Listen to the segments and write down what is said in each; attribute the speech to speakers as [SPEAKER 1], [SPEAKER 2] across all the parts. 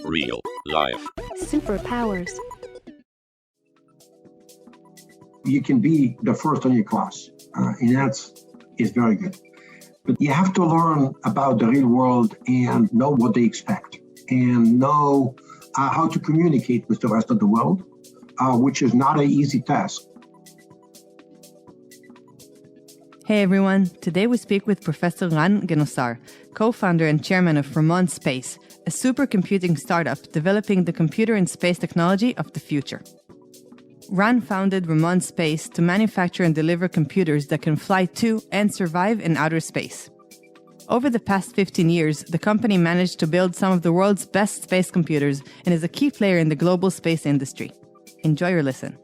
[SPEAKER 1] Real life.
[SPEAKER 2] Superpowers.
[SPEAKER 3] You can be the first in your class, and is very good. But you have to learn about the real world and know what they expect and know how to communicate with the rest of the world, which is not an easy task.
[SPEAKER 4] Hey everyone, today we speak with Professor Ran Ginosar, co-founder and chairman of Ramon.Space, a supercomputing startup developing the computer and space technology of the future. Ran founded Ramon.Space to manufacture and deliver computers that can fly to and survive in outer space. Over the past 15 years, the company managed to build some of the world's best space computers and is a key player in the global space industry. Enjoy your listen.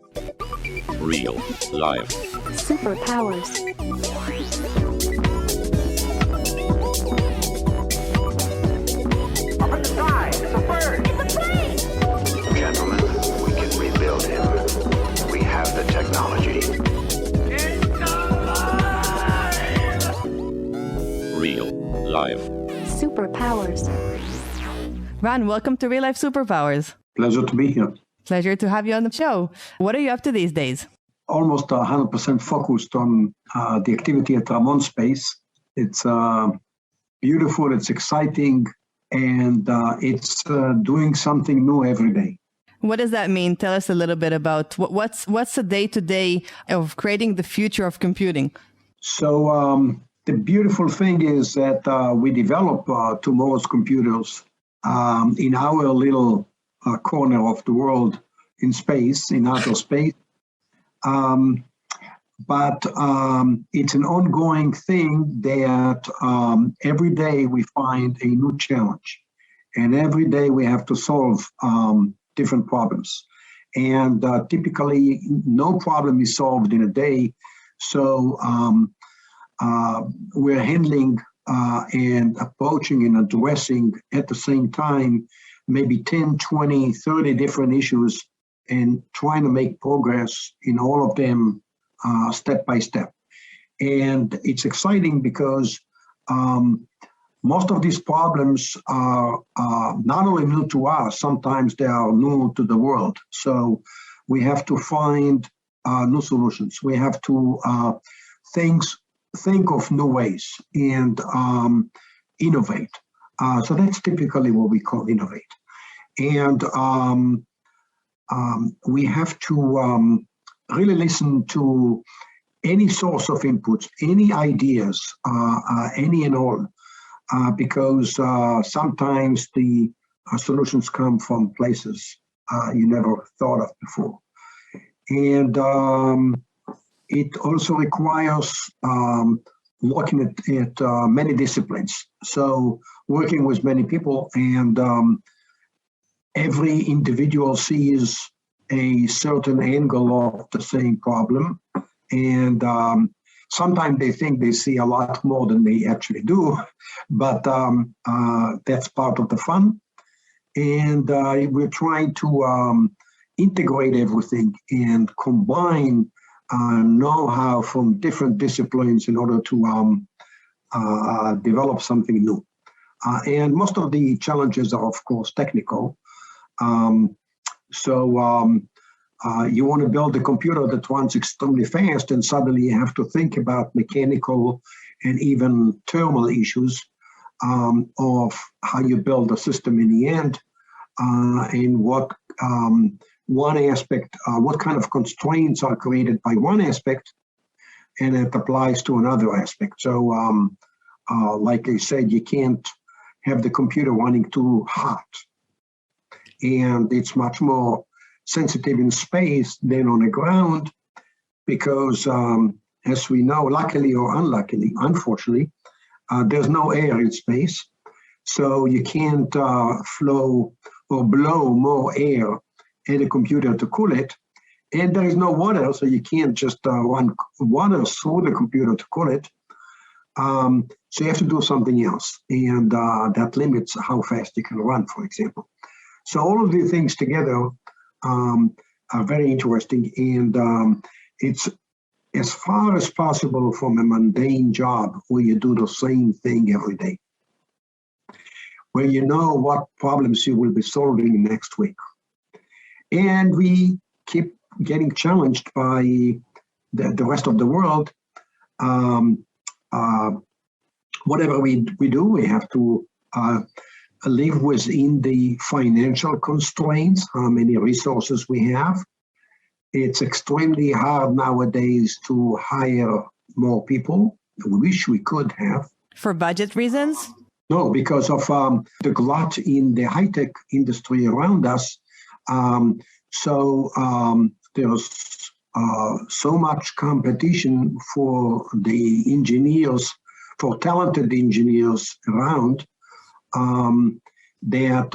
[SPEAKER 1] Real life.
[SPEAKER 2] Superpowers.
[SPEAKER 5] Up in the sky, it's a bird. It's a plane.
[SPEAKER 6] Gentlemen, we can rebuild him. We have the technology.
[SPEAKER 5] It's alive!
[SPEAKER 1] Real life.
[SPEAKER 2] Superpowers.
[SPEAKER 4] Ran, welcome to Real Life Superpowers.
[SPEAKER 3] Pleasure to be here.
[SPEAKER 4] Pleasure to have you on the show. What are you up to these days?
[SPEAKER 3] Almost 100% focused on the activity at Ramon.Space. It's beautiful, it's exciting, and it's doing something new every day.
[SPEAKER 4] What does that mean? Tell us a little bit about what's the day-to-day of creating the future of computing.
[SPEAKER 3] So the beautiful thing is that we develop tomorrow's computers in our little corner of the world in space, in outer space. But it's an ongoing thing that every day we find a new challenge, and every day we have to solve different problems. And typically, no problem is solved in a day. So we're handling and approaching and addressing at the same time maybe 10, 20, 30 different issues and trying to make progress in all of them step by step. And it's exciting because most of these problems are not only new to us, sometimes they are new to the world. So we have to find new solutions. We have to think of new ways and innovate. So that's typically what we call innovate. And we have to really listen to any source of inputs, any ideas, any and all, because sometimes the solutions come from places you never thought of before. And it also requires looking at many disciplines. So working with many people, and every individual sees a certain angle of the same problem. And sometimes they think they see a lot more than they actually do, but that's part of the fun. And we're trying to integrate everything and combine know-how from different disciplines in order to develop something new. And most of the challenges are, of course, technical. So you want to build a computer that runs extremely fast, and suddenly you have to think about mechanical and even thermal issues of how you build a system in the end, and what one aspect, what kind of constraints are created by one aspect, and it applies to another aspect. So like I said, you can't have the computer running too hot. And it's much more sensitive in space than on the ground because, as we know, luckily or unluckily, unfortunately, there's no air in space. So you can't flow or blow more air at a computer to cool it. And there is no water, so you can't just run water through the computer to cool it. So you have to do something else. And that limits how fast you can run, for example. So all of these things together are very interesting, and it's as far as possible from a mundane job where you do the same thing every day. where you know what problems you will be solving next week. And we keep getting challenged by the rest of the world. Whatever we do, we have to live within the financial constraints, how many resources we have. It's extremely hard nowadays to hire more people. We wish we could have.
[SPEAKER 4] For budget reasons?
[SPEAKER 3] No, because of the glut in the high-tech industry around us. There's so much competition for the engineers, for talented engineers around, that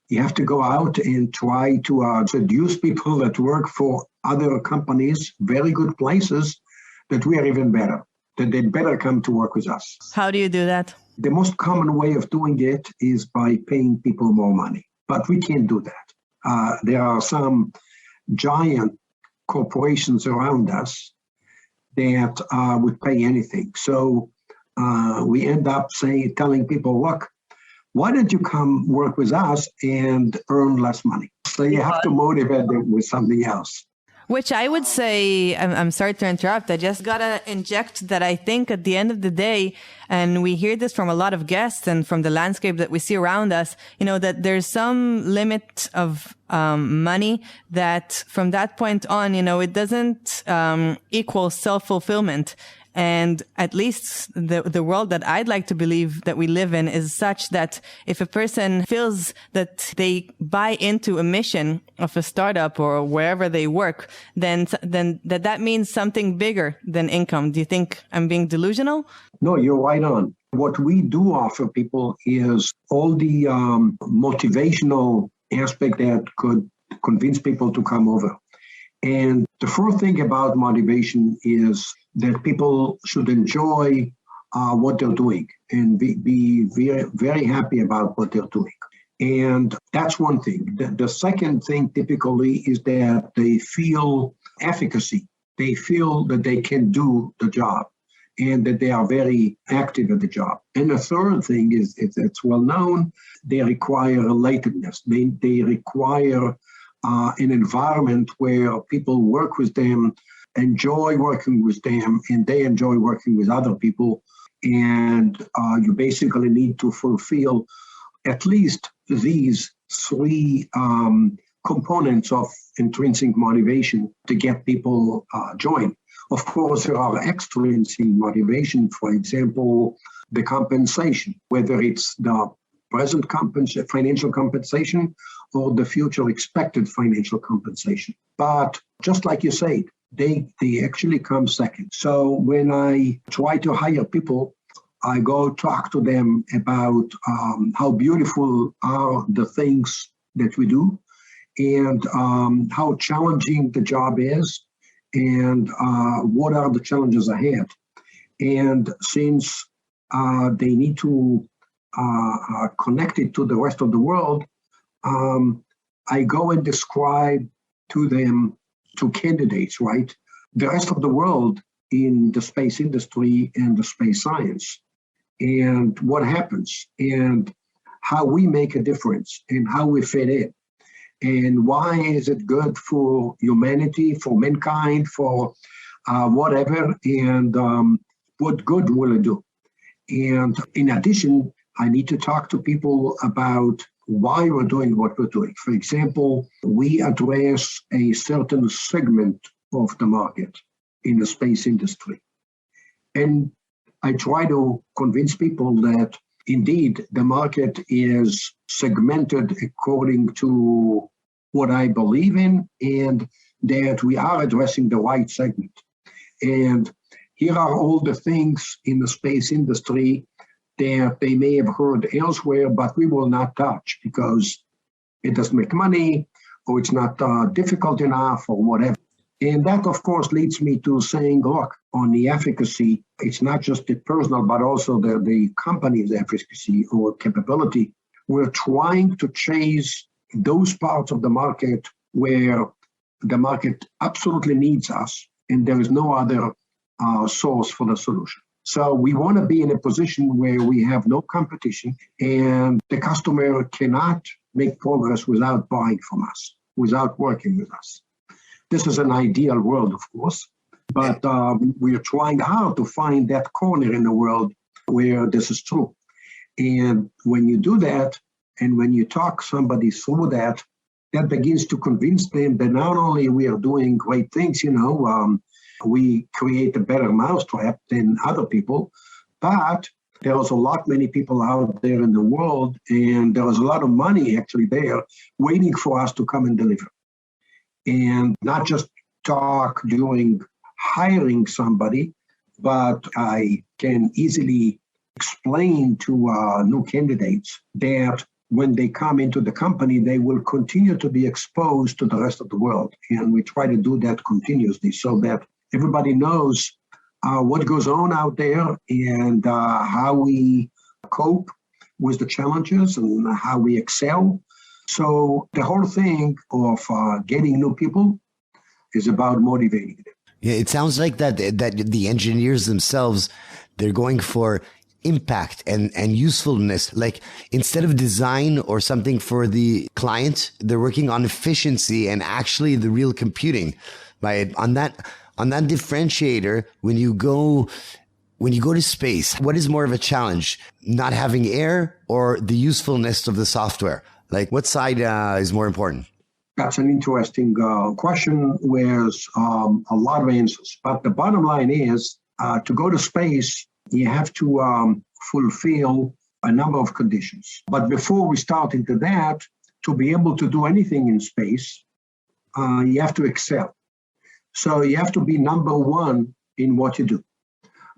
[SPEAKER 3] you have to go out and try to seduce people that work for other companies, very good places, that we are even better, that they'd better come to work with us.
[SPEAKER 4] How do you do that?
[SPEAKER 3] The most common way of doing it is by paying people more money, but we can't do that. There are some giant corporations around us that would pay anything. So we end up telling people, look, why don't you come work with us and earn less money? So you have to motivate them with something else.
[SPEAKER 4] Which I would say, I'm sorry to interrupt, I just got to inject that I think at the end of the day, and we hear this from a lot of guests and from the landscape that we see around us, that there's some limit of money that from that point on, it doesn't equal self-fulfillment. And at least the world that I'd like to believe that we live in is such that if a person feels that they buy into a mission of a startup or wherever they work, then that means something bigger than income. Do you think I'm being delusional?
[SPEAKER 3] No, you're right on. What we do offer people is all the motivational aspect that could convince people to come over. And the first thing about motivation is that people should enjoy what they're doing and be very, very happy about what they're doing. And that's one thing. The second thing typically is that they feel efficacy. They feel that they can do the job and that they are very active at the job. And the third thing is, it's well known, they require relatedness. They require an environment where people work with them, enjoy working with them, and they enjoy working with other people. And you basically need to fulfill at least these three components of intrinsic motivation to get people join. Of course, there are extrinsic motivation, for example, the compensation, whether it's the present financial compensation or the future expected financial compensation. But just like you said, they actually come second. So when I try to hire people, I go talk to them about how beautiful are the things that we do and how challenging the job is and what are the challenges ahead. And since they need to connect it to the rest of the world, I go and describe to them, to candidates, right, the rest of the world in the space industry and the space science, and what happens, and how we make a difference, and how we fit in, and why is it good for humanity, for mankind, for whatever, and what good will it do. And in addition, I need to talk to people about why we're doing what we're doing. For example, we address a certain segment of the market in the space industry. And I try to convince people that indeed the market is segmented according to what I believe in and that we are addressing the right segment. And here are all the things in the space industry that they may have heard elsewhere, but we will not touch because it doesn't make money or it's not difficult enough or whatever. And that, of course, leads me to saying, look, on the efficacy, it's not just the personal, but also the company's efficacy or capability. We're trying to chase those parts of the market where the market absolutely needs us and there is no other source for the solution. So we want to be in a position where we have no competition and the customer cannot make progress without buying from us, without working with us. This is an ideal world, of course, but we are trying hard to find that corner in the world where this is true. And when you do that, and when you talk somebody through that, that begins to convince them that not only we are doing great things, we create a better mousetrap than other people, but there's a lot many people out there in the world, and there's a lot of money actually there waiting for us to come and deliver. And not just talk during hiring somebody, but I can easily explain to new candidates that when they come into the company, they will continue to be exposed to the rest of the world. And we try to do that continuously so that everybody knows what goes on out there and how we cope with the challenges and how we excel. So the whole thing of getting new people is about motivating them.
[SPEAKER 7] Yeah, it sounds like that the engineers themselves, they're going for impact and usefulness. Like instead of design or something for the client, they're working on efficiency and actually the real computing. Right? On that differentiator, when you go to space, what is more of a challenge? Not having air or the usefulness of the software? Like what side is more important?
[SPEAKER 3] That's an interesting question with a lot of answers. But the bottom line is to go to space, you have to fulfill a number of conditions. But before we start into that, to be able to do anything in space, you have to excel. So you have to be number one in what you do.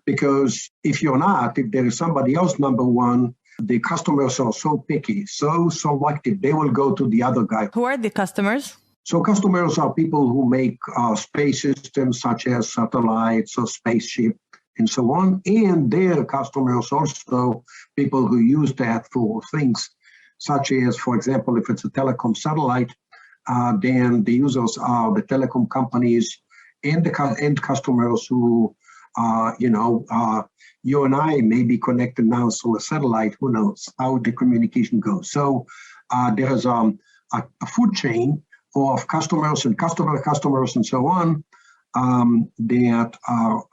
[SPEAKER 3] Because if you're not, if there is somebody else number one, the customers are so picky, so selective, they will go to the other guy.
[SPEAKER 4] Who are the customers?
[SPEAKER 3] So customers are people who make space systems such as satellites or spaceship and so on. And their customers also people who use that for things such as, for example, if it's a telecom satellite, then the users are the telecom companies and the end customers who, you and I may be connected now through a satellite. Who knows how the communication goes? So there's a food chain of customers and customers and so on that are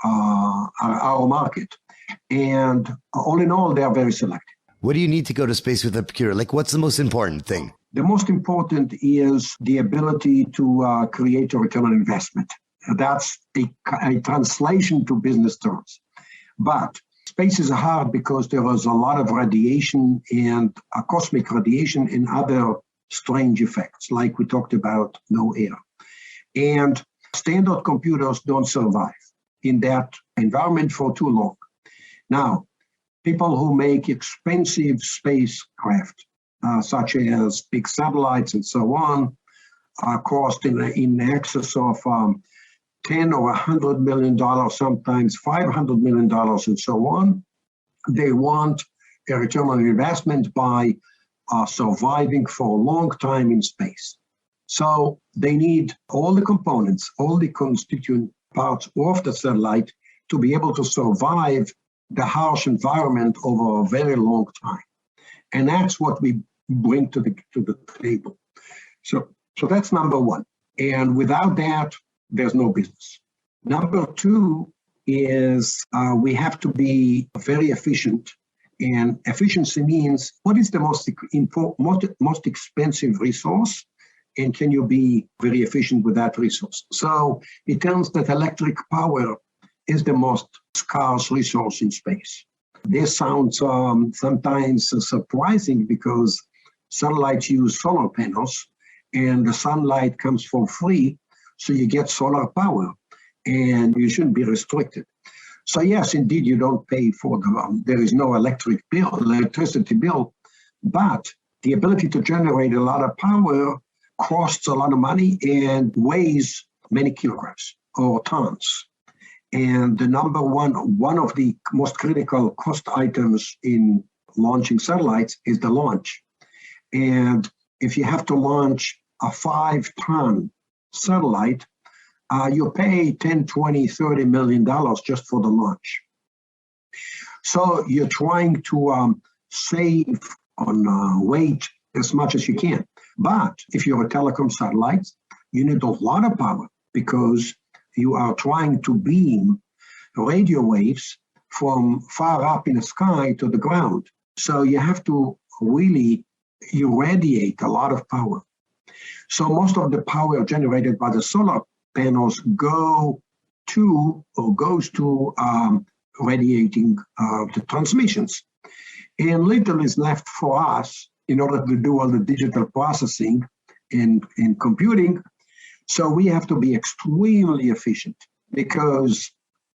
[SPEAKER 3] our market. And all in all, they are very selective.
[SPEAKER 7] What do you need to go to space with a computer? Like, what's the most important thing?
[SPEAKER 3] The most important is the ability to create a return on investment. That's a translation to business terms. But space is hard because there is a lot of radiation and cosmic radiation and other strange effects, like we talked about, no air. And standard computers don't survive in that environment for too long. Now, people who make expensive spacecraft, such as big satellites and so on, cost in excess of $10 or $100 million, sometimes $500 million and so on. They want a return on investment by surviving for a long time in space. So they need all the components, all the constituent parts of the satellite to be able to survive the harsh environment over a very long time. And that's what we bring to the table. So that's number one. And without that, there's no business. Number two is we have to be very efficient. And efficiency means what is the most expensive resource? And can you be very efficient with that resource? So it turns that electric power is the most scarce resource in space. This sounds sometimes surprising because satellites use solar panels and the sunlight comes for free, so you get solar power and you shouldn't be restricted. So yes, indeed, you don't pay for there is no electricity bill, but the ability to generate a lot of power costs a lot of money and weighs many kilograms or tons. And the number one of the most critical cost items in launching satellites is the launch. And if you have to launch a 5-ton satellite, you pay $10, $20, $30 million just for the launch. So you're trying to save on weight as much as you can. But if you're a telecom satellite, you need a lot of power because you are trying to beam radio waves from far up in the sky to the ground. So you have to really irradiate a lot of power. So most of the power generated by the solar panels goes to radiating the transmissions. And little is left for us in order to do all the digital processing and computing. So we have to be extremely efficient because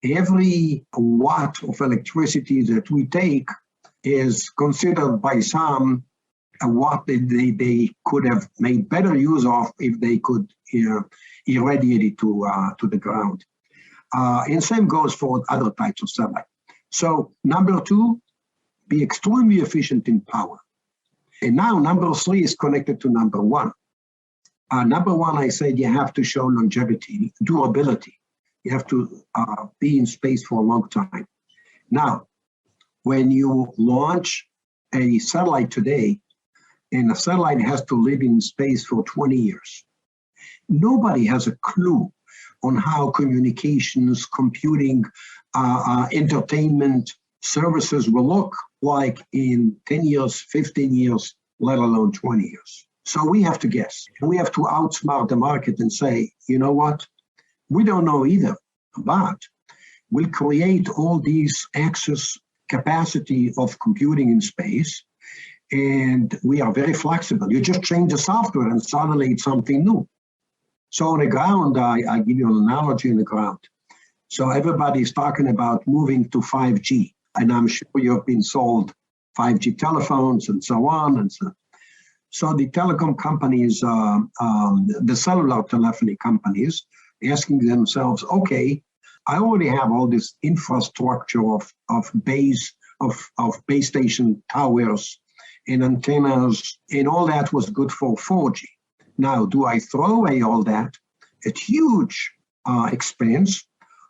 [SPEAKER 3] every watt of electricity that we take is considered by some a watt that they could have made better use of if they could irradiate it to the ground. And same goes for other types of satellite. So number two, be extremely efficient in power. And now number three is connected to number one. Number one, I said you have to show longevity, durability. You have to be in space for a long time. Now, when you launch a satellite today, and a satellite has to live in space for 20 years, nobody has a clue on how communications, computing, entertainment services will look like in 10 years, 15 years, let alone 20 years. So we have to guess. We have to outsmart the market and say, you know what? We don't know either, but we'll create all these excess capacity of computing in space, and we are very flexible. You just change the software and suddenly it's something new. So on the ground, I give you an analogy on the ground. So everybody's talking about moving to 5G, and I'm sure you've been sold 5G telephones and so on and so on. So the telecom companies, the cellular telephony companies, asking themselves, okay, I already have all this infrastructure of base station towers and antennas, and all that was good for 4G. Now, do I throw away all that at huge expense,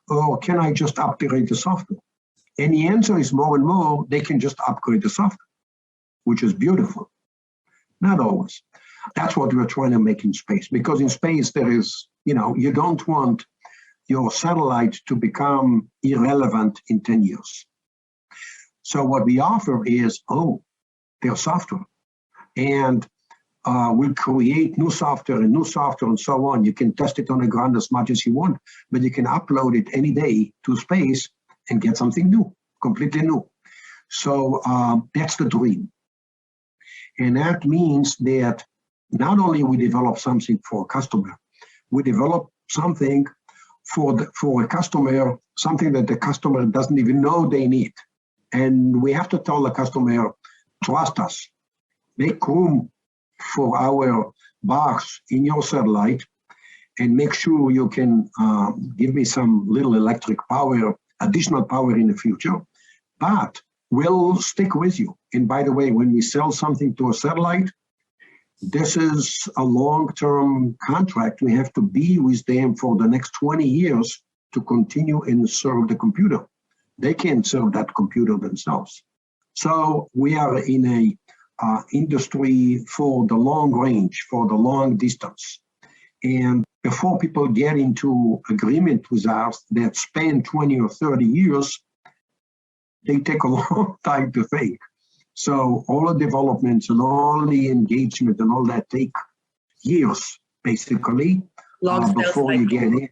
[SPEAKER 3] or can I just upgrade the software? And the answer is more and more, they can just upgrade the software, which is beautiful. Not always. That's what we're trying to make in space, because in space there is, you don't want your satellite to become irrelevant in 10 years. So what we offer is, their software. And we'll create new software and so on. You can test it on the ground as much as you want, but you can upload it any day to space and get something new, completely new. So that's the dream. And that means that not only we develop something for a customer, we develop something for a customer, something that the customer doesn't even know they need. And we have to tell the customer, trust us, make room for our box in your satellite, and make sure you can give me some little electric power, additional power in the future, but we'll stick with you. And by the way, when we sell something to a satellite, this is a long-term contract. We have to be with them for the next 20 years to continue and serve the computer. They can't serve that computer themselves. So we are in a industry for the long range, for the long distance. And before people get into agreement with us that span 20 or 30 years, they take a long time to think. So all the developments and all the engagement and all that take years, basically, before you get in.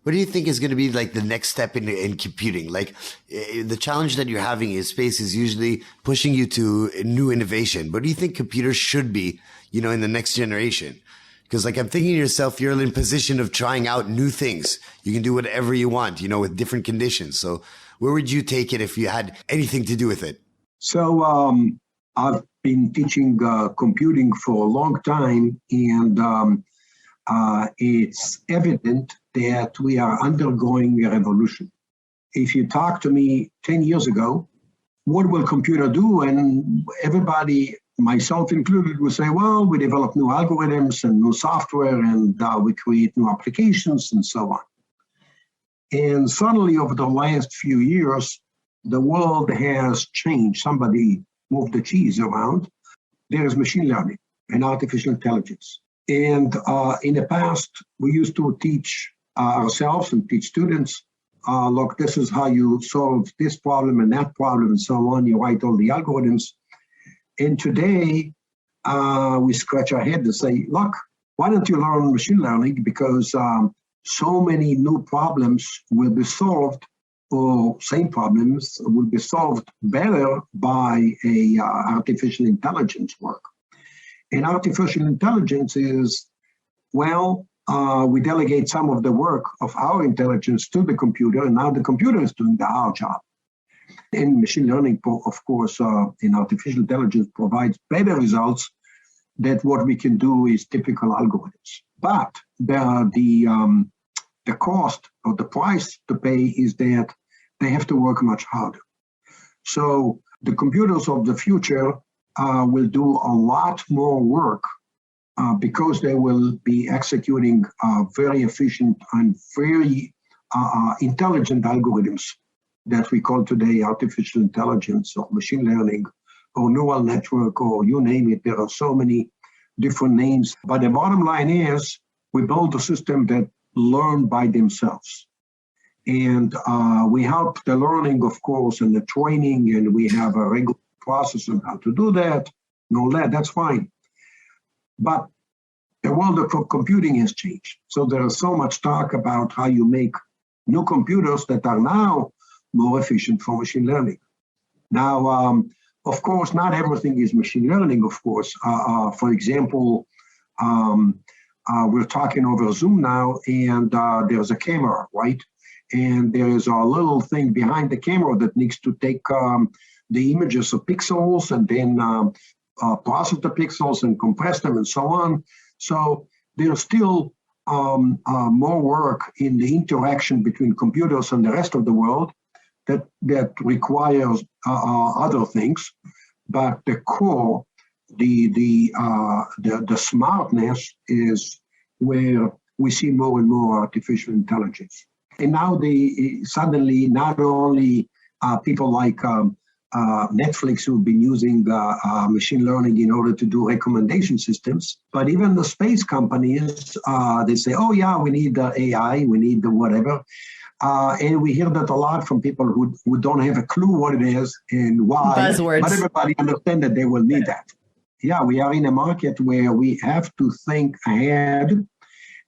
[SPEAKER 7] What do you think is going to be like the next step in computing? Like the challenge that you're having in space is usually pushing you to new innovation. What do you think computers should be, in the next generation? Because like I'm thinking to yourself, you're in position of trying out new things. You can do whatever you want, with different conditions. So where would you take it if you had anything to do with it?
[SPEAKER 3] So I've been teaching computing for a long time, and it's evident that we are undergoing a revolution. If you talk to me 10 years ago, what will computer do? And everybody, myself included, will say, well, we develop new algorithms and new software, and we create new applications and so on. And suddenly over the last few years, the world has changed, somebody moved the cheese around, there is machine learning and artificial intelligence. And in the past, we used to teach ourselves and teach students, look, this is how you solve this problem and that problem and so on. You write all the algorithms. And today, we scratch our head and say, look, why don't you learn machine learning? Because so many new problems will be solved, or same problems will be solved better by artificial intelligence work. And artificial intelligence is, well, we delegate some of the work of our intelligence to the computer, and now the computer is doing the hard job. And machine learning, of course, in artificial intelligence provides better results than what we can do is typical algorithms. But the cost or the price to pay is that they have to work much harder. So the computers of the future will do a lot more work because they will be executing very efficient and very intelligent algorithms that we call today artificial intelligence or machine learning or neural network or you name it. There are so many different names. But the bottom line is we build a system that learn by themselves. And we help the learning, of course, and the training, and we have a regular process on how to do that and all that. That's fine. But the world of computing has changed. So there is so much talk about how you make new computers that are now more efficient for machine learning. Now, of course, not everything is machine learning, of course. For example, we're talking over Zoom now, and there's a camera, right? And there is a little thing behind the camera that needs to take the images of pixels and then process the pixels and compress them and so on. So there's still more work in the interaction between computers and the rest of the world that requires other things. But the core, the smartness is where we see more and more artificial intelligence. And now suddenly not only people like Netflix who've been using machine learning in order to do recommendation systems, but even the space companies, they say, oh yeah, we need AI, we need the whatever. And we hear that a lot from people who don't have a clue what it is and why.
[SPEAKER 4] Buzzwords.
[SPEAKER 3] But everybody understands that they will need that. Yeah, we are in a market where we have to think ahead,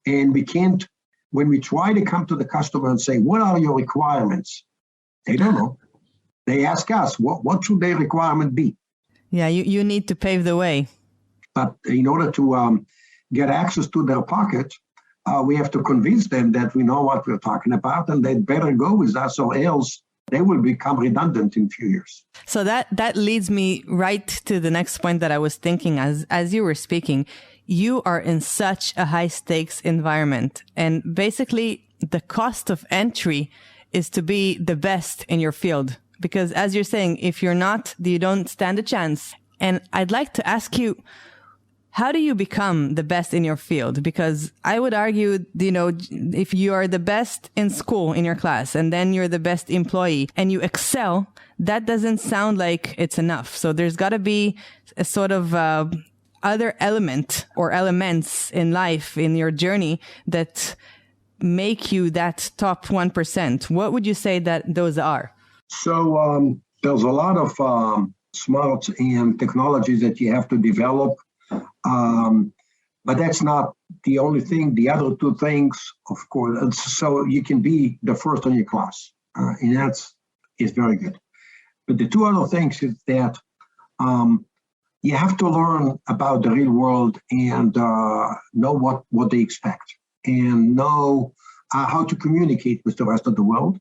[SPEAKER 3] and we can't, when we try to come to the customer and say, what are your requirements? They don't know. They ask us, what should their requirement be?
[SPEAKER 4] Yeah, you need to pave the way.
[SPEAKER 3] But in order to get access to their pocket, we have to convince them that we know what we're talking about and they'd better go with us, or else they will become redundant in a few years.
[SPEAKER 4] So that leads me right to the next point that I was thinking as you were speaking. You are in such a high stakes environment, and basically the cost of entry is to be the best in your field. Because as you're saying, if you're not, you don't stand a chance. And I'd like to ask you, how do you become the best in your field? Because I would argue, if you are the best in school in your class and then you're the best employee and you excel, that doesn't sound like it's enough. So there's got to be a sort of other element or elements in life, in your journey, that make you that top 1%. What would you say that those are?
[SPEAKER 3] So there's a lot of smarts and technologies that you have to develop. But that's not the only thing. The other two things, of course, so you can be the first in your class, and is very good. But the two other things is that you have to learn about the real world and know what they expect and know how to communicate with the rest of the world,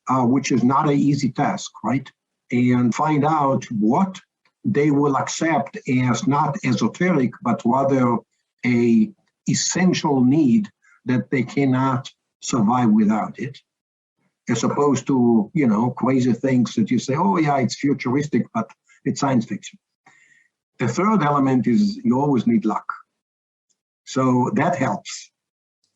[SPEAKER 3] which is not an easy task, right? And find out what they will accept as not esoteric, but rather a essential need that they cannot survive without it, as opposed to, crazy things that you say, oh yeah, it's futuristic, but it's science fiction. The third element is you always need luck. So that helps.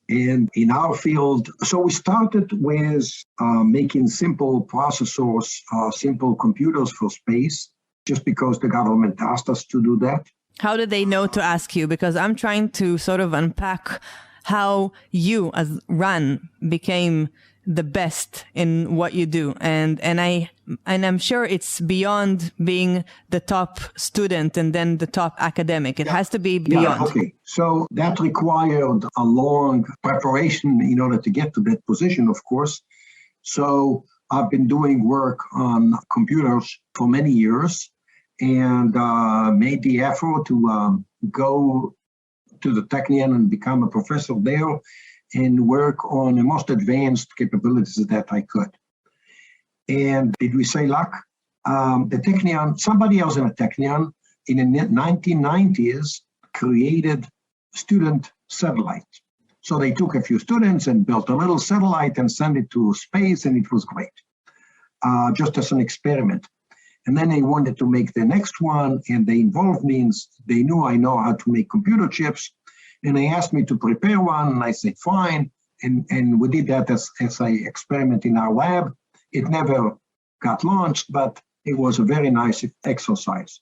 [SPEAKER 3] And in our field, so we started with making simple processors, simple computers for space, just because the government asked us to do that.
[SPEAKER 4] How did they know to ask you? Because I'm trying to sort of unpack how you, as Ran, became the best in what you do, and I'm sure it's beyond being the top student and then the top academic. It has to be beyond.
[SPEAKER 3] Yeah, okay. So that required a long preparation in order to get to that position, of course. So I've been doing work on computers for many years, and made the effort to go to the Technion and become a professor there and work on the most advanced capabilities that I could. And did we say luck? The Technion, somebody else in the Technion in the 1990s created student satellites. So they took a few students and built a little satellite and sent it to space, and it was great, just as an experiment. And then they wanted to make the next one, and they involved me, and they knew I know how to make computer chips. And they asked me to prepare one, and I said, fine. And we did that as an experiment in our lab. It never got launched, but it was a very nice exercise.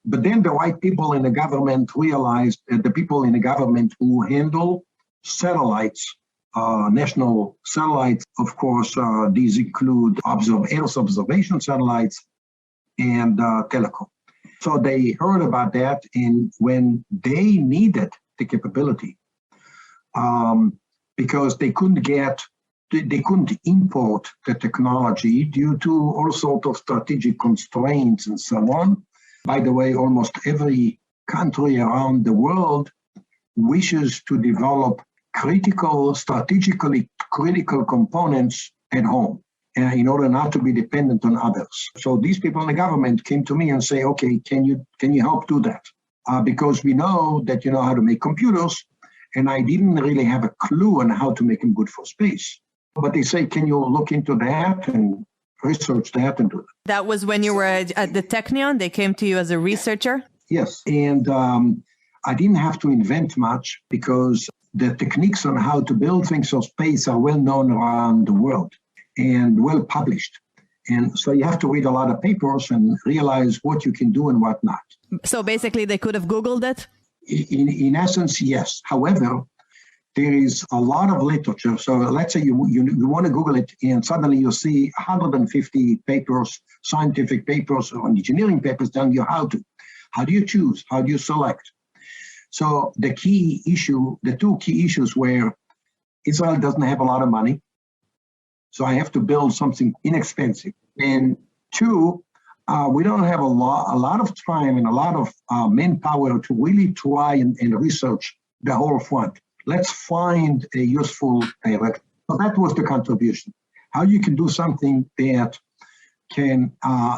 [SPEAKER 3] But then the right people in the government realized that the people in the government who handle satellites, national satellites, of course, these include Earth observation satellites and telecom. So they heard about that, and when they needed the capability, because they couldn't import the technology due to all sorts of strategic constraints and so on. By the way, almost every country around the world wishes to develop strategically critical components at home in order not to be dependent on others. So these people in the government came to me and say, okay, can you help do that? Because we know that you know how to make computers, and I didn't really have a clue on how to make them good for space. But they say, can you look into that and research that and do that?
[SPEAKER 4] That was when you were at the Technion? They came to you as a researcher?
[SPEAKER 3] Yes, and I didn't have to invent much because the techniques on how to build things for space are well known around the world and well published. And so you have to read a lot of papers and realize what you can do and what not.
[SPEAKER 4] So basically they could have Googled it?
[SPEAKER 3] In essence, yes. However, there is a lot of literature. So let's say you want to Google it, and suddenly you see 150 papers, scientific papers or engineering papers telling you how to. How do you choose? How do you select? So the two key issues were Israel doesn't have a lot of money, so I have to build something inexpensive. And two, we don't have a lot of time and a lot of manpower to really try and research the whole front. Let's find a useful direction. So that was the contribution. How you can do something that can,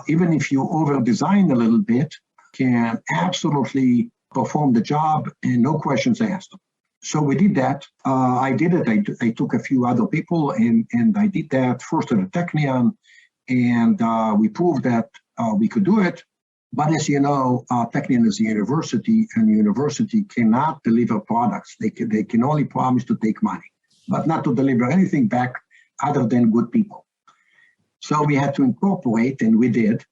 [SPEAKER 3] even if you over-design a little bit, can absolutely perform the job and no questions asked. So we did that. I did it. I took a few other people and I did that first at the Technion, and we proved that we could do it. But as you know, Technion is a university, and the university cannot deliver products. They can only promise to take money, but not to deliver anything back other than good people. So we had to incorporate, and we did,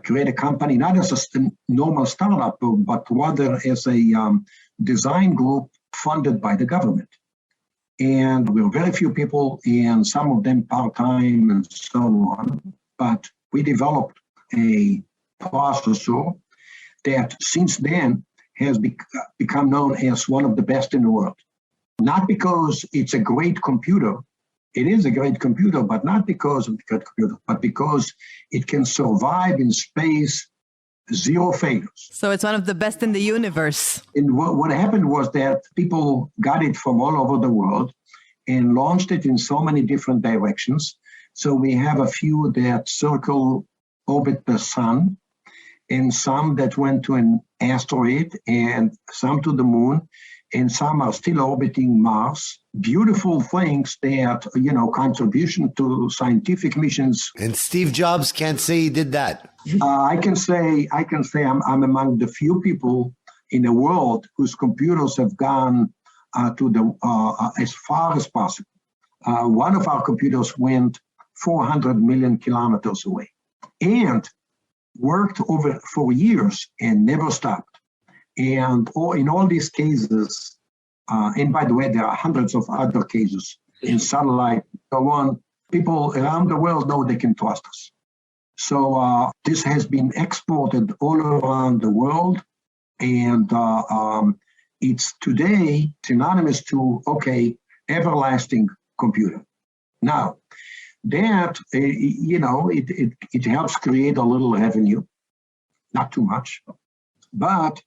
[SPEAKER 3] create a company, not as a normal startup, but rather as a design group funded by the government. And we were very few people, and some of them part-time and so on. But we developed a processor that since then has become known as one of the best in the world. Not because it's a great computer. It is a great computer, but not because of the great computer, but because it can survive in space, zero failures.
[SPEAKER 4] So it's one of the best in the universe.
[SPEAKER 3] And what happened was that people got it from all over the world and launched it in so many different directions. So we have a few that orbit the sun, and some that went to an asteroid, and some to the moon, and some are still orbiting Mars. Beautiful things that, contribution to scientific missions.
[SPEAKER 7] And Steve Jobs can't say he did that.
[SPEAKER 3] I can say I'm among the few people in the world whose computers have gone to the as far as possible. One of our computers went 400 million kilometers away and worked over for years and never stopped. And in all these cases, and by the way, there are hundreds of other cases in satellite, so on, people around the world know they can trust us. So this has been exported all around the world, and it's today synonymous to, okay, everlasting computer. Now, that, it helps create a little revenue, not too much, but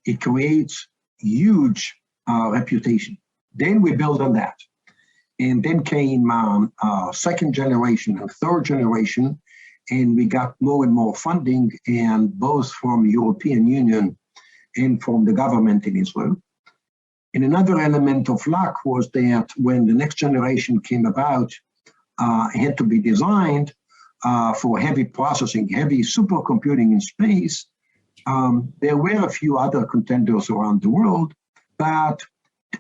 [SPEAKER 3] it creates huge reputation. Then we build on that. And then came second generation and third generation, and we got more and more funding, and both from European Union and from the government in Israel. And another element of luck was that when the next generation came about, it had to be designed for heavy processing, heavy supercomputing in space. There were a few other contenders around the world, but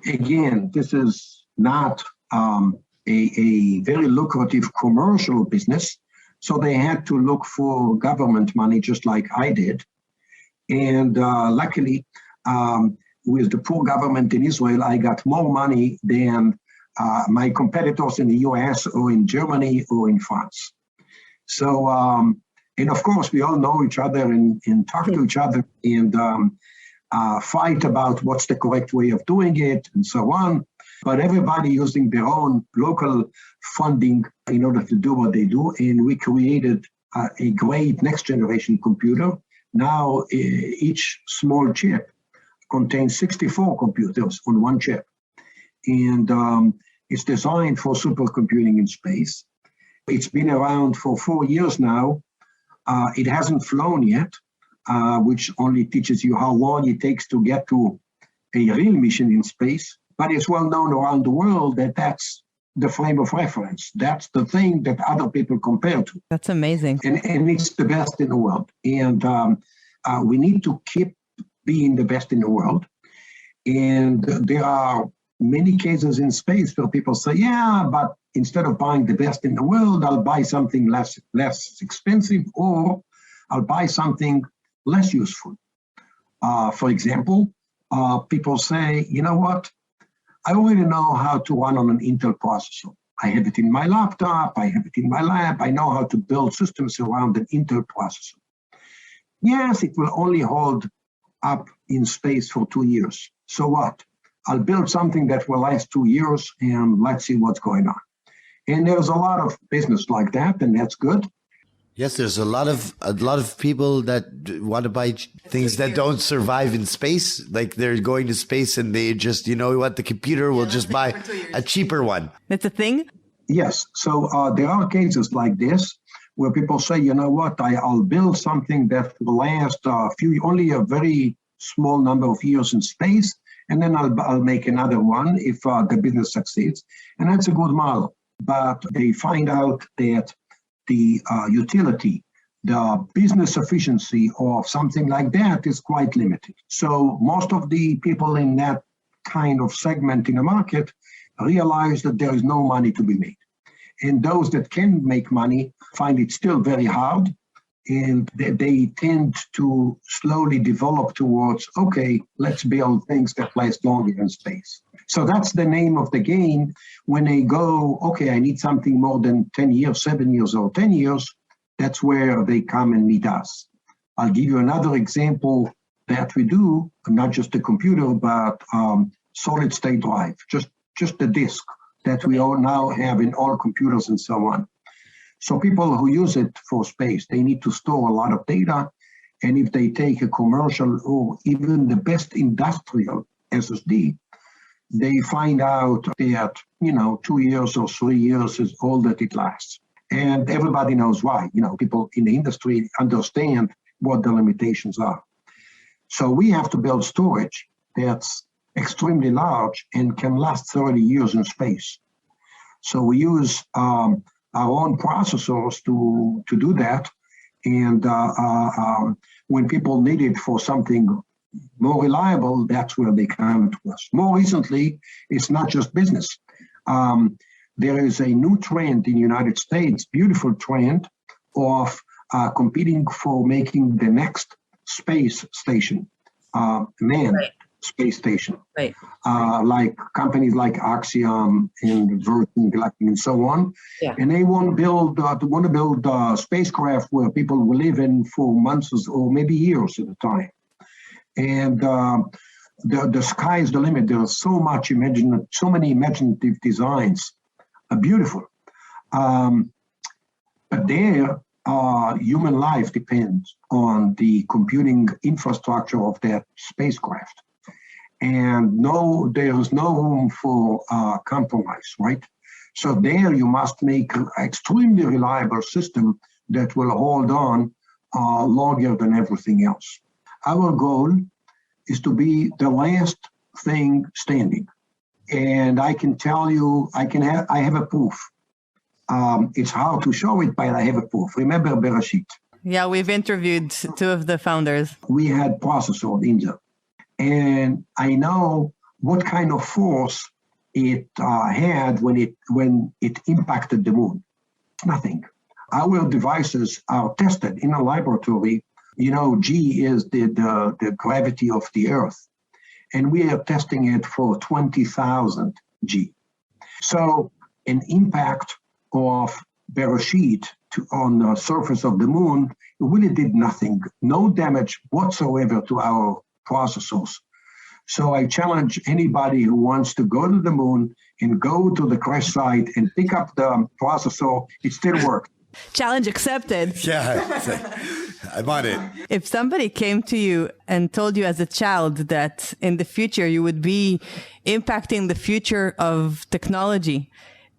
[SPEAKER 3] again, this is not a very lucrative commercial business. So they had to look for government money, just like I did. And luckily, with the poor government in Israel, I got more money than my competitors in the US or in Germany or in France. So, and of course, we all know each other and talk to each other and fight about what's the correct way of doing it and so on. But everybody using their own local funding in order to do what they do. And we created a great next generation computer. Now each small chip contains 64 computers on one chip. And it's designed for supercomputing in space. It's been around for 4 years now. It hasn't flown yet, which only teaches you how long it takes to get to a real mission in space. But it's well known around the world that that's the frame of reference. That's the thing that other people compare to.
[SPEAKER 4] That's amazing.
[SPEAKER 3] And it's the best in the world. And we need to keep being the best in the world. And there are many cases in space where people say, yeah, but instead of buying the best in the world, I'll buy something less expensive, or I'll buy something less useful. For example, people say, you know what? I already know how to run on an Intel processor. I have it in my laptop. I have it in my lab. I know how to build systems around an Intel processor. Yes, it will only hold up in space for 2 years. So what? I'll build something that will last 2 years, and let's see what's going on. And there's a lot of business like that, and that's good.
[SPEAKER 7] Yes, there's a lot of people that want to buy things that don't survive in space. Like they're going to space and they just, you know what, the computer will just buy a cheaper one.
[SPEAKER 4] That's a thing?
[SPEAKER 3] Yes. So there are cases like this where people say, you know what, I'll build something that will last only a very small number of years in space, and then I'll make another one if the business succeeds. And that's a good model. But they find out that the utility, the business efficiency of something like that is quite limited. So most of the people in that kind of segment in the market realize that there is no money to be made. And those that can make money find it still very hard. And they tend to slowly develop towards, okay, let's build things that last longer in space. So that's the name of the game. When they go, okay, I need something more than 10 years, 7 years, or 10 years, that's where they come and meet us. I'll give you another example that we do, not just the computer, but solid state drive, just the disk that we all now have in all computers and so on. So people who use it for space, they need to store a lot of data. And if they take a commercial or even the best industrial SSD, they find out that, 2 years or 3 years is all that it lasts. And everybody knows why. People in the industry understand what the limitations are. So we have to build storage that's extremely large and can last 30 years in space. So we use our own processors to do that. And when people need it for something more reliable, that's where they come to us. More recently, it's not just business. There is a new trend in the United States, beautiful trend of competing for making the next space station, manned space station.
[SPEAKER 4] Right.
[SPEAKER 3] Like companies like Axiom and Virgin Galactic and so on.
[SPEAKER 4] Yeah.
[SPEAKER 3] And they want to build spacecraft where people will live in for months or maybe years at a time. And the sky is the limit. There's so many imaginative designs, beautiful. But there, human life depends on the computing infrastructure of that spacecraft. And there is no room for compromise, right? So there you must make an extremely reliable system that will hold on longer than everything else. Our goal is to be the last thing standing. And I can tell you, I have a proof. It's hard to show it, but I have a proof. Remember Bereshit?
[SPEAKER 4] Yeah, we've interviewed two of the founders.
[SPEAKER 3] We had processor in there. And I know what kind of force it had when it impacted the moon. Nothing. Our devices are tested in a laboratory. You know, G is the gravity of the Earth. And we are testing it for 20,000 G. So an impact of Bereshit on the surface of the moon really did nothing. No damage whatsoever to our processors. So I challenge anybody who wants to go to the moon and go to the crash site and pick up the processor. It still works.
[SPEAKER 4] Challenge accepted.
[SPEAKER 8] Yeah, I'm on it.
[SPEAKER 4] If somebody came to you and told you as a child that in the future you would be impacting the future of technology,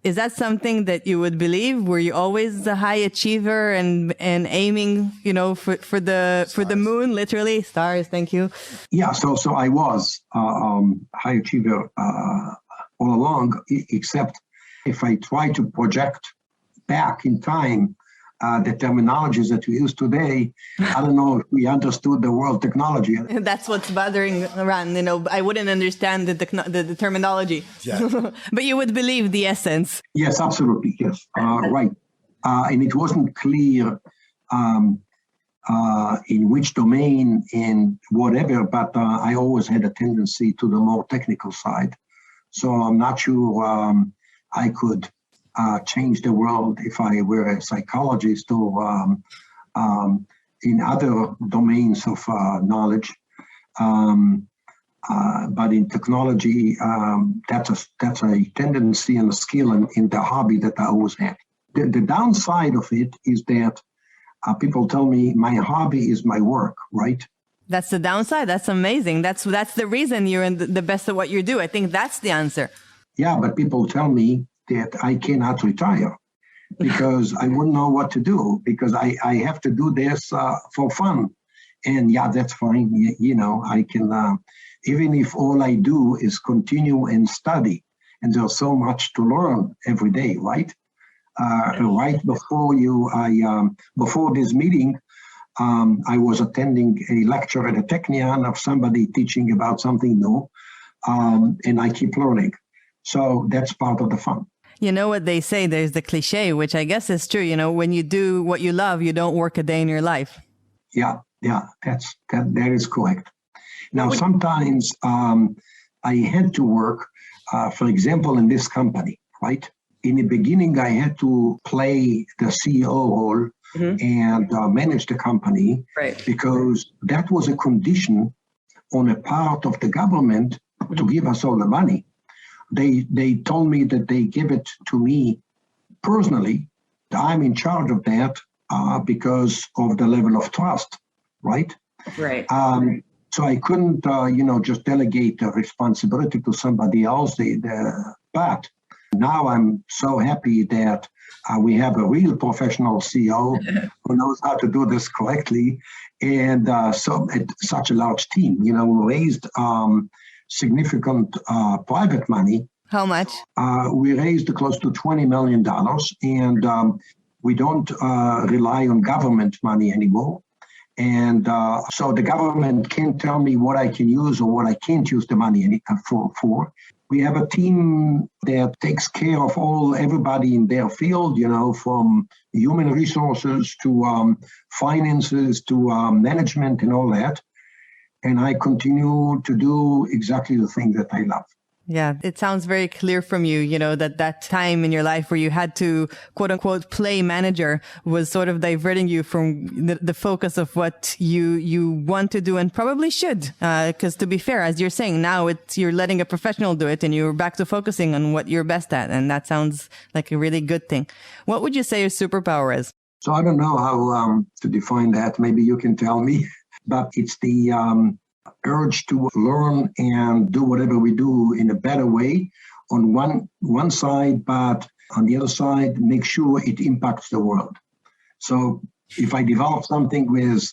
[SPEAKER 4] is that something that you would believe? Were you always a high achiever and aiming, for the moon, literally? Stars, thank you.
[SPEAKER 3] Yeah, so I was high achiever all along, except if I try to project back in time, the terminologies that we use today, I don't know if we understood the world technology.
[SPEAKER 4] That's what's bothering Ran. I wouldn't understand the terminology. Yeah. But you would believe the essence.
[SPEAKER 3] Yes, absolutely. Yes, right. And it wasn't clear in which domain and whatever, but I always had a tendency to the more technical side. So I'm not sure I could change the world if I were a psychologist or in other domains of knowledge. But in technology, that's a tendency and a skill in the hobby that I always had. The downside of it is that people tell me my hobby is my work, right?
[SPEAKER 4] That's the downside. That's amazing. That's the reason you're in the best of what you do. I think that's the answer.
[SPEAKER 3] Yeah, but people tell me that I cannot retire because I wouldn't know what to do because I have to do this for fun. And yeah, that's fine. I can, even if all I do is continue and study, and there's so much to learn every day, right? Right before this meeting, I was attending a lecture at a Technion of somebody teaching about something new, and I keep learning. So that's part of the fun.
[SPEAKER 4] You know what they say, there's the cliche, which I guess is true. When you do what you love, you don't work a day in your life.
[SPEAKER 3] Yeah, that is correct. Now, sometimes I had to work, for example, in this company, right? In the beginning, I had to play the CEO role and manage the company because that was a condition on a part of the government to give us all the money. They told me that they give it to me personally. I'm in charge of that because of the level of trust, right?
[SPEAKER 4] Right.
[SPEAKER 3] So I couldn't, just delegate the responsibility to somebody else. But now I'm so happy that we have a real professional CEO who knows how to do this correctly, and such a large team. We raised significant private money.
[SPEAKER 4] How much?
[SPEAKER 3] We raised close to $20 million, and we don't rely on government money anymore. And so the government can't tell me what I can use or what I can't use the money for. We have a team that takes care of everybody in their field, from human resources to finances to management and all that. And I continue to do exactly the thing that I love.
[SPEAKER 4] Yeah, it sounds very clear from you, that time in your life where you had to, quote unquote, play manager was sort of diverting you from the focus of what you want to do and probably should. Because to be fair, as you're saying, now you're letting a professional do it and you're back to focusing on what you're best at. And that sounds like a really good thing. What would you say your superpower is?
[SPEAKER 3] So I don't know how to define that. Maybe you can tell me. But it's the urge to learn and do whatever we do in a better way on one side, but on the other side, make sure it impacts the world. So if I develop something with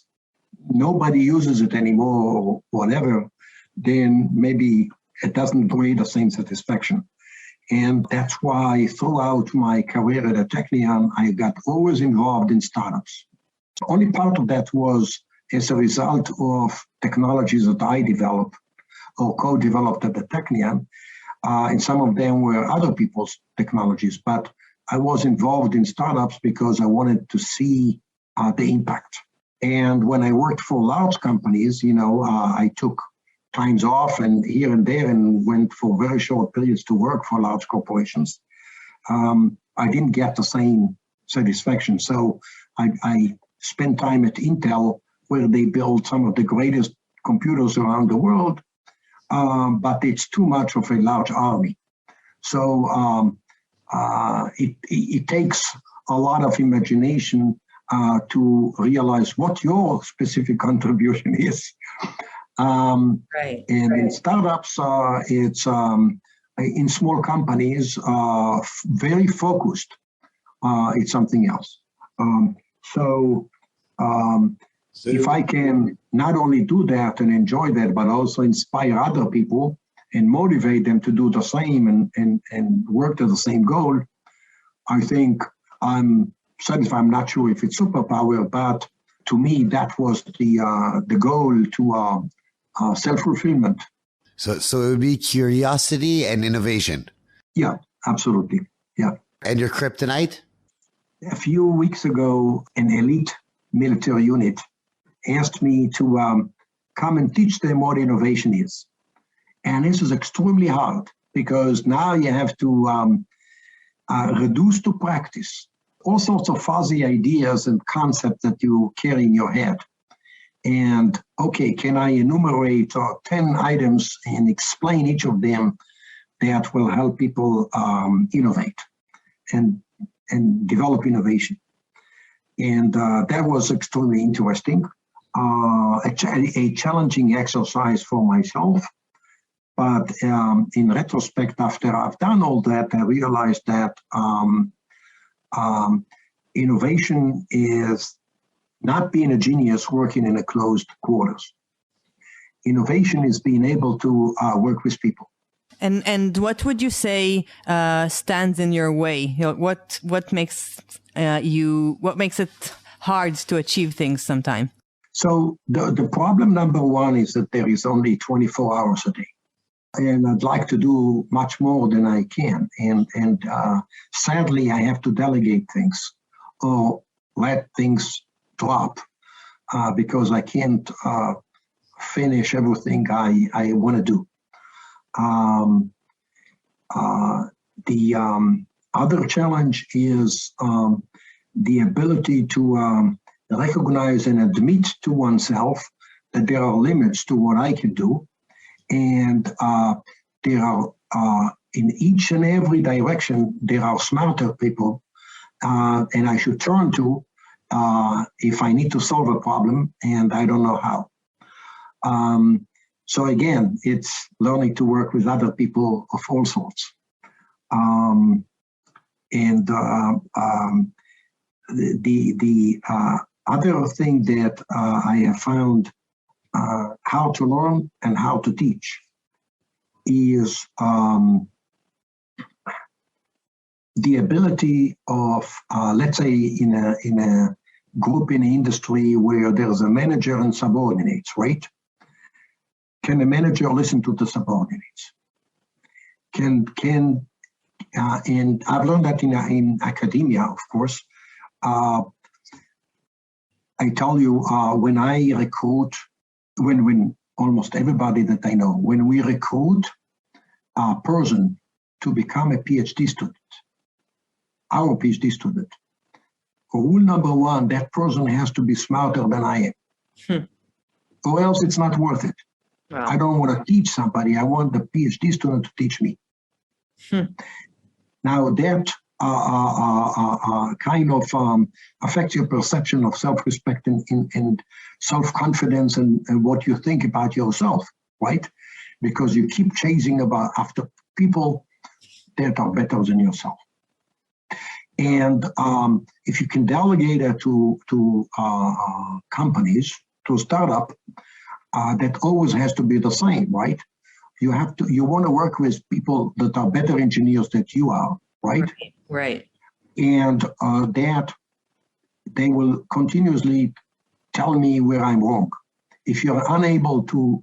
[SPEAKER 3] nobody uses it anymore or whatever, then maybe it doesn't create the same satisfaction. And that's why throughout my career at Technion, I got always involved in startups. Only part of that was as a result of technologies that I developed or co-developed at the Technion, and some of them were other people's technologies. But I was involved in startups because I wanted to see the impact. And when I worked for large companies, I took times off and here and there and went for very short periods to work for large corporations. I didn't get the same satisfaction. So I spent time at Intel, where they build some of the greatest computers around the world, but it's too much of a large army. So it takes a lot of imagination to realize what your specific contribution is.
[SPEAKER 4] Right.
[SPEAKER 3] And in startups, it's in small companies, very focused. It's something else. If I can not only do that and enjoy that, but also inspire other people and motivate them to do the same and work to the same goal, I think I'm satisfied. I'm not sure if it's superpower, but to me, that was the goal to self-fulfillment.
[SPEAKER 7] So it would be curiosity and innovation.
[SPEAKER 3] Yeah, absolutely. Yeah.
[SPEAKER 7] And your kryptonite?
[SPEAKER 3] A few weeks ago, an elite military unit asked me to come and teach them what innovation is. And this is extremely hard because now you have to reduce to practice all sorts of fuzzy ideas and concepts that you carry in your head. And, okay, can I enumerate 10 items and explain each of them that will help people innovate and develop innovation? And that was extremely interesting. A challenging exercise for myself. But in retrospect, after I've done all that, I realized that innovation is not being a genius working in a closed quarters. Innovation is being able to work with people.
[SPEAKER 4] And what would you say stands in your way? What makes it hard to achieve things sometime?
[SPEAKER 3] So the problem number one is that there is only 24 hours a day. And I'd like to do much more than I can. And sadly, I have to delegate things or let things drop because I can't finish everything I want to do. The other challenge is the ability to recognize and admit to oneself that there are limits to what I can do. And there are, in each and every direction, there are smarter people, and I should turn to if I need to solve a problem, and I don't know how. So again, it's learning to work with other people of all sorts. The other thing that I have found how to learn and how to teach is the ability of, let's say, in a group in the industry where there's a manager and subordinates, right? Can the manager listen to the subordinates? And I've learned that in academia, of course. I tell you, when I recruit, when almost everybody that I know, when we recruit a person to become a PhD student, our PhD student, rule number one, that person has to be smarter than I am, or else it's not worth it.
[SPEAKER 4] Wow.
[SPEAKER 3] I don't want to teach somebody. I want the PhD student to teach me. Now that kind of affects your perception of self-respect and self-confidence and what you think about yourself, right? Because you keep chasing after people that are better than yourself. And if you can delegate it to companies, to a startup, that always has to be the same, right? You want to work with people that are better engineers than you are, right?
[SPEAKER 4] Right.
[SPEAKER 3] And that they will continuously tell me where I'm wrong. If you're unable to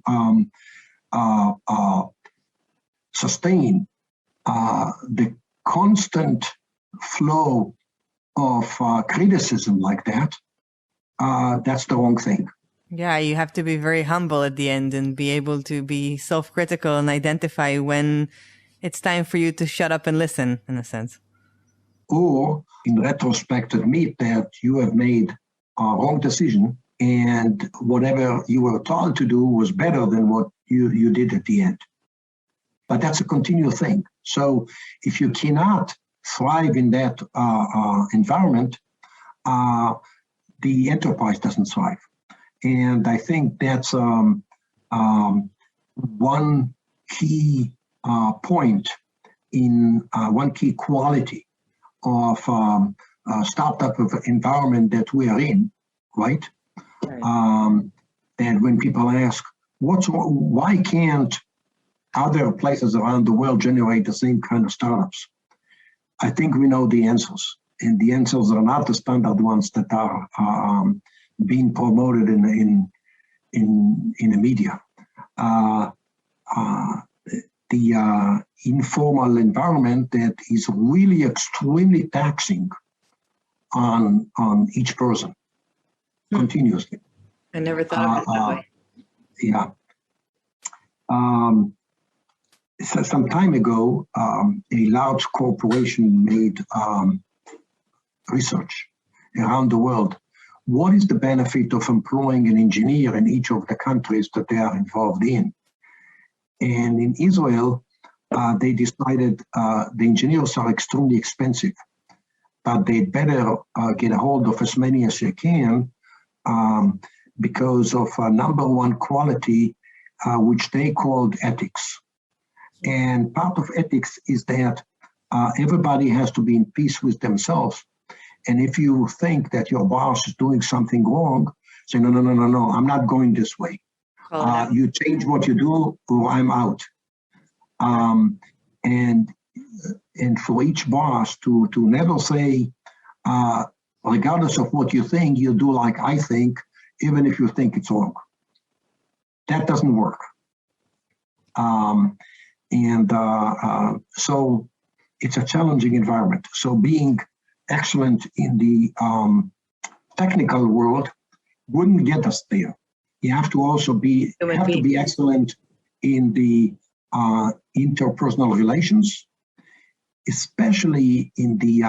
[SPEAKER 3] sustain the constant flow of criticism like that, that's the wrong thing.
[SPEAKER 4] Yeah, you have to be very humble at the end and be able to be self-critical and identify when it's time for you to shut up and listen, in a sense.
[SPEAKER 3] Or, in retrospect, admit that you have made a wrong decision and whatever you were told to do was better than what you did at the end. But that's a continual thing. So if you cannot thrive in that environment, the enterprise doesn't thrive. And I think that's one key point in one key quality of startup environment that we are in, right? And when people ask, why can't other places around the world generate the same kind of startups? I think we know the answers, and the answers are not the standard ones that are being promoted in the media. The informal environment that is really extremely taxing on each person continuously.
[SPEAKER 4] I never thought of it that way.
[SPEAKER 3] Yeah. So some time ago, a large corporation made research around the world. What is the benefit of employing an engineer in each of the countries that they are involved in? And in Israel, they decided the engineers are extremely expensive, but they better get a hold of as many as they can because of number one quality, which they called ethics. And part of ethics is that everybody has to be in peace with themselves. And if you think that your boss is doing something wrong, say, no, I'm not going this way. You change what you do or I'm out. And for each boss to never say, regardless of what you think, you do like I think, even if you think it's wrong. That doesn't work. So it's a challenging environment. So being excellent in the technical world wouldn't get us there. You have to also be excellent in the interpersonal relations, especially in the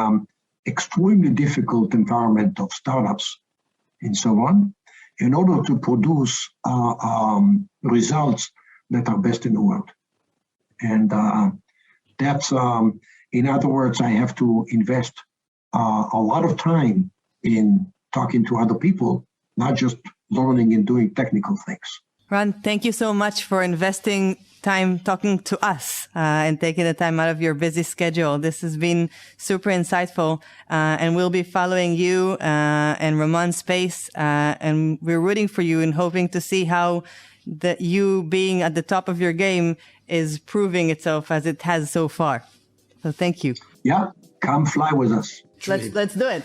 [SPEAKER 3] extremely difficult environment of startups and so on, in order to produce results that are best in the world. And that's, in other words, I have to invest a lot of time in talking to other people, not just learning and doing technical things.
[SPEAKER 4] Ran, thank you so much for investing time talking to us and taking the time out of your busy schedule. This has been super insightful, and we'll be following you and Ramon.Space, and we're rooting for you and hoping to see how you being at the top of your game is proving itself as it has so far. So thank you.
[SPEAKER 3] Yeah, come fly with us.
[SPEAKER 4] Let's do it.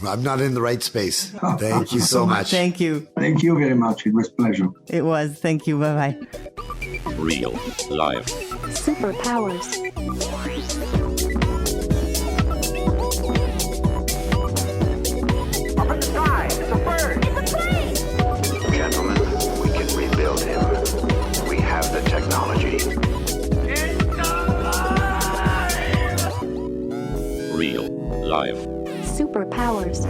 [SPEAKER 7] I'm not in the right space. Thank you so much.
[SPEAKER 4] Thank you.
[SPEAKER 3] Thank you very much. It was a pleasure.
[SPEAKER 4] It was. Thank you. Bye-bye.
[SPEAKER 1] Real life.
[SPEAKER 2] Superpowers.
[SPEAKER 5] Up in the sky, it's a bird. It's a plane.
[SPEAKER 6] Gentlemen, we can rebuild him. We have the technology.
[SPEAKER 5] It's alive!
[SPEAKER 1] Real life.
[SPEAKER 2] Superpowers.